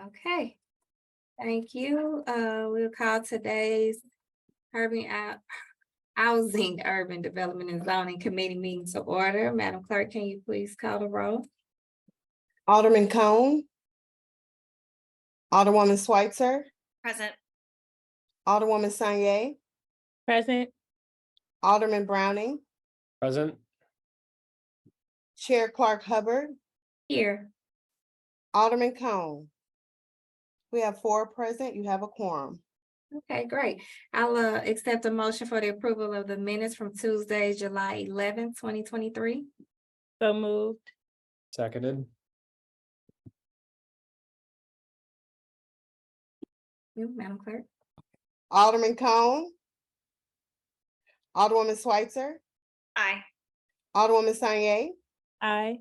Okay, thank you. We'll call today's Urban Housing, Urban Development and Zoning Committee meeting to order. Madam Clerk, can you please call the roll? Alderman Cone. Alderwoman Switzer. Present. Alderwoman Sanye. Present. Alderman Browning. Present. Chair Clark Hubbard. Here. Alderman Cone. We have 4 present. You have a quorum. Okay, great. I'll accept a motion for the approval of the minutes from Tuesday, July 11th, 2023. So moved. Seconded. You, Madam Clerk. Alderman Cone. Alderwoman Switzer. Aye. Alderwoman Sanye. Aye.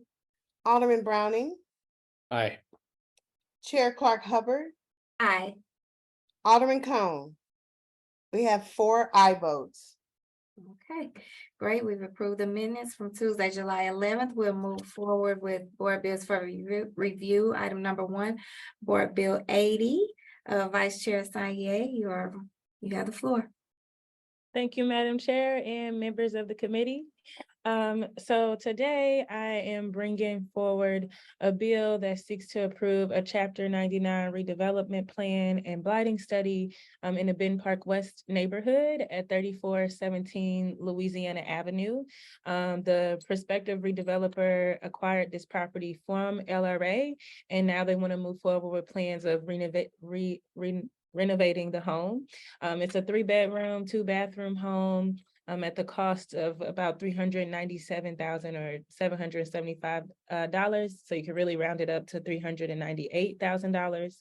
Alderman Browning. Aye. Chair Clark Hubbard. Aye. Alderman Cone. We have 4 aye votes. Okay, great. We've approved the minutes from Tuesday, July 11th. We'll move forward with board bills for review. Item number 1, Board Bill 80. Vice Chair Sanye, you have the floor. Thank you, Madam Chair and members of the committee. So today I am bringing forward a bill that seeks to approve a Chapter 99 redevelopment plan and blighting study in the Ben Park West neighborhood at 3417 Louisiana Avenue. The prospective redeveloper acquired this property from LRA, and now they want to move forward with plans of renovating the home. It's a 3-bedroom, 2-bathroom home at the cost of about $397,000 or $775. So you can really round it up to $398,000.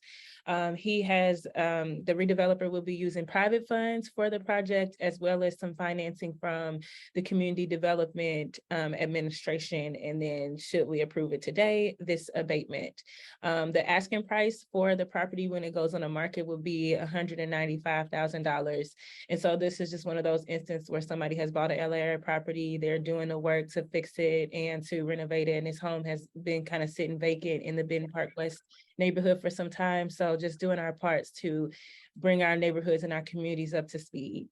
He has, the redeveloper will be using private funds for the project, as well as some financing from the Community Development Administration. And then should we approve it today, this abatement. The asking price for the property when it goes on the market will be $195,000. And so this is just one of those instances where somebody has bought an LRA property, they're doing the work to fix it and to renovate it. And this home has been kind of sitting vacant in the Ben Park West neighborhood for some time. So just doing our parts to bring our neighborhoods and our communities up to speed.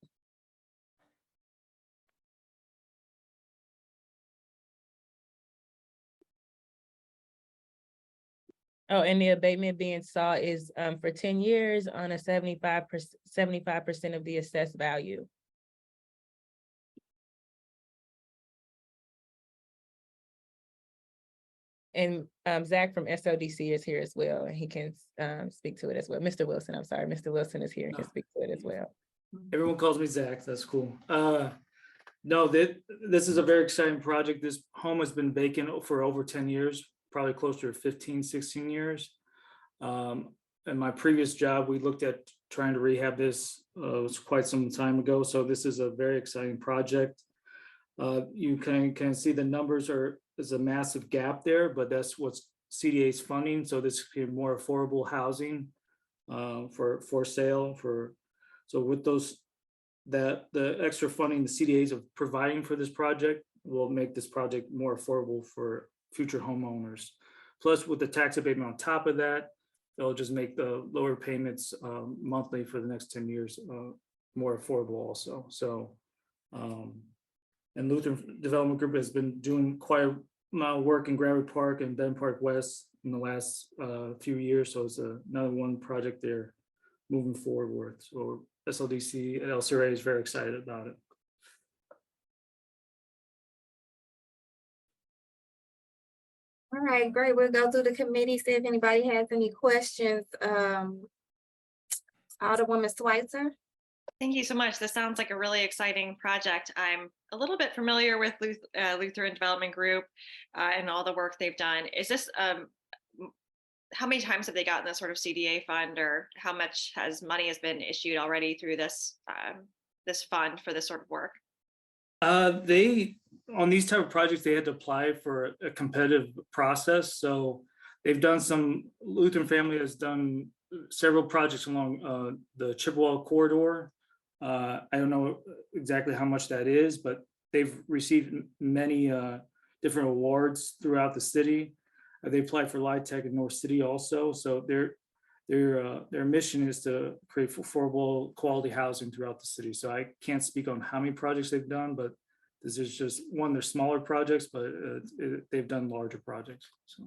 Oh, and the abatement being sought is for 10 years on a 75% of the assessed value. And Zach from SODC is here as well, and he can speak to it as well. Mr. Wilson, I'm sorry, Mr. Wilson is here and can speak to it as well. Everyone calls me Zach. That's cool. No, this is a very exciting project. This home has been vacant for over 10 years, probably closer to 15, 16 years. In my previous job, we looked at trying to rehab this. It was quite some time ago. So this is a very exciting project. You can see the numbers there's a massive gap there, but that's what's CDA's funding. So this is more affordable housing for sale. So with the extra funding the CDAs are providing for this project will make this project more affordable for future homeowners. Plus, with the tax abatement on top of that, it'll just make the lower payments monthly for the next 10 years more affordable also. So, and Lutheran Development Group has been doing quite a amount of work in Granbury Park and Ben Park West in the last few years. So it's another one project they're moving forward with. So SLDC and LCRA is very excited about it. All right, great. We'll go through the committee, see if anybody has any questions. Alderwoman Switzer. Thank you so much. This sounds like a really exciting project. I'm a little bit familiar with Lutheran Development Group and all the work they've done. Is this, how many times have they gotten this sort of CDA fund, or how much money has been issued already through this this fund for this sort of work? On these type of projects, they had to apply for a competitive process. So they've done Lutheran family has done several projects along the Chippewa corridor. I don't know exactly how much that is, but they've received many different awards throughout the city. They applied for LIHTC in North City also. So their mission is to create affordable, quality housing throughout the city. So I can't speak on how many projects they've done, but this is just one, they're smaller projects, but they've done larger projects, so.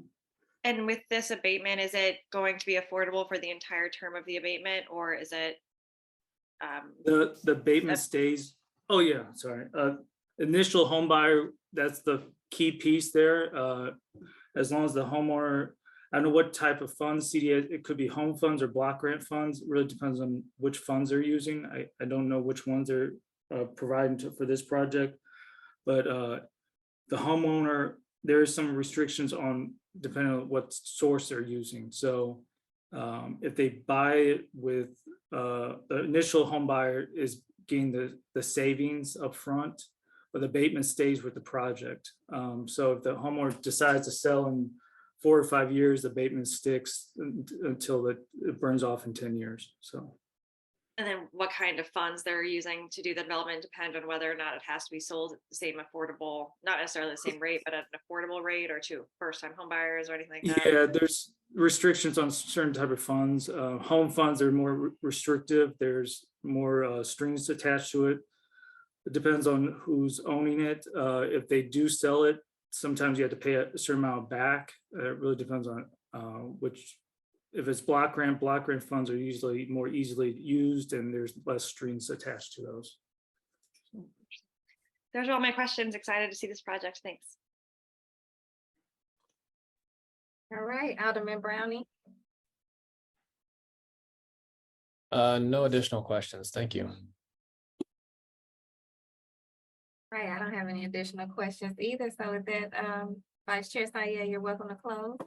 And with this abatement, is it going to be affordable for the entire term of the abatement, or is it? The abatement That's- stays, oh yeah, sorry, initial home buyer, that's the key piece there. As long as the homeowner, I don't know what type of funds, CDA, it could be home funds or block grant funds, it really depends on which funds they're using. I don't know which ones they're providing for this project. But the homeowner, there are some restrictions on depending on what source they're using. So if they buy it with the initial home buyer is getting the savings up front, but the abatement stays with the project. So if the homeowner decides to sell in 4 or 5 years, the abatement sticks until it burns off in 10 years. So. And then what kind of funds they're using to do the development depend on whether or not it has to be sold at the same affordable, not necessarily the same rate, but at an affordable rate, or to first-time home buyers or anything like that. Yeah, there's restrictions on certain type of funds. Home funds are more restrictive. There's more strings attached to it. It depends on who's owning it. If they do sell it, sometimes you have to pay a certain amount back. It really depends on which. If it's block grant funds are usually more easily used, and there's less strings attached to those. Those are all my questions. Excited to see this project. Thanks. All right, Alderman Brownie. No additional questions. Thank you. Right, I don't have any additional questions either. So with that, Vice Chair Saya, you're welcome to close.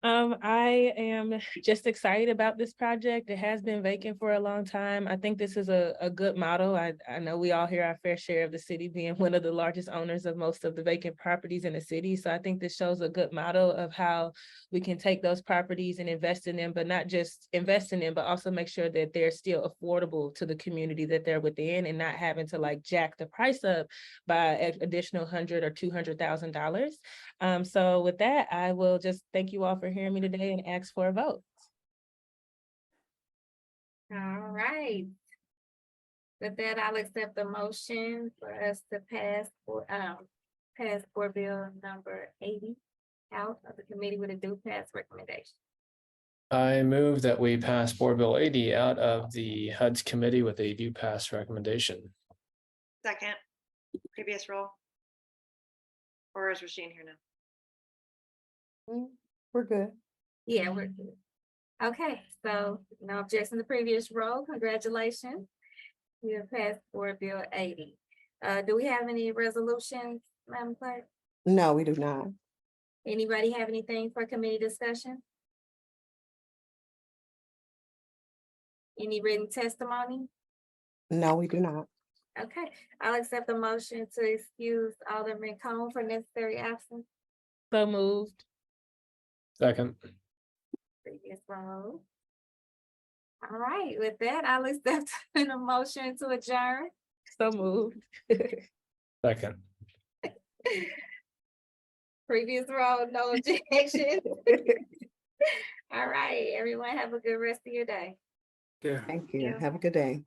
I am just excited about this project. It has been vacant for a long time. I think this is a good model. I know we all hear our fair share of the city being one of the largest owners of most of the vacant properties in the city. So I think this shows a good model of how we can take those properties and invest in them, but not just invest in them, but also make sure that they're still affordable to the community that they're within, and not having to like jack the price up by an additional $100,000 or $200,000. So with that, I will just thank you all for hearing me today and ask for a vote. All right. With that, I'll accept the motion for us to pass Board Bill number 80 out of the committee with a due pass recommendation. I move that we pass Board Bill 80 out of the HUD's committee with a due pass recommendation. Second, previous roll. Or is Rasheen here now? We're good. Yeah, we're good. Okay, so no objection to the previous roll. Congratulations. We have passed Board Bill 80. Do we have any resolutions, Madam Clerk? No, we do not. Anybody have anything for committee discussion? Any written testimony? No, we do not. Okay, I'll accept the motion to excuse Alderman Cone for necessary absence. So moved. Second. Previous roll. All right, with that, I'll accept the motion to adjourn. So moved. Second. Previous roll, no objection. All right, everyone have a good rest of your day. Yeah. Thank you. Yeah. Have a good day.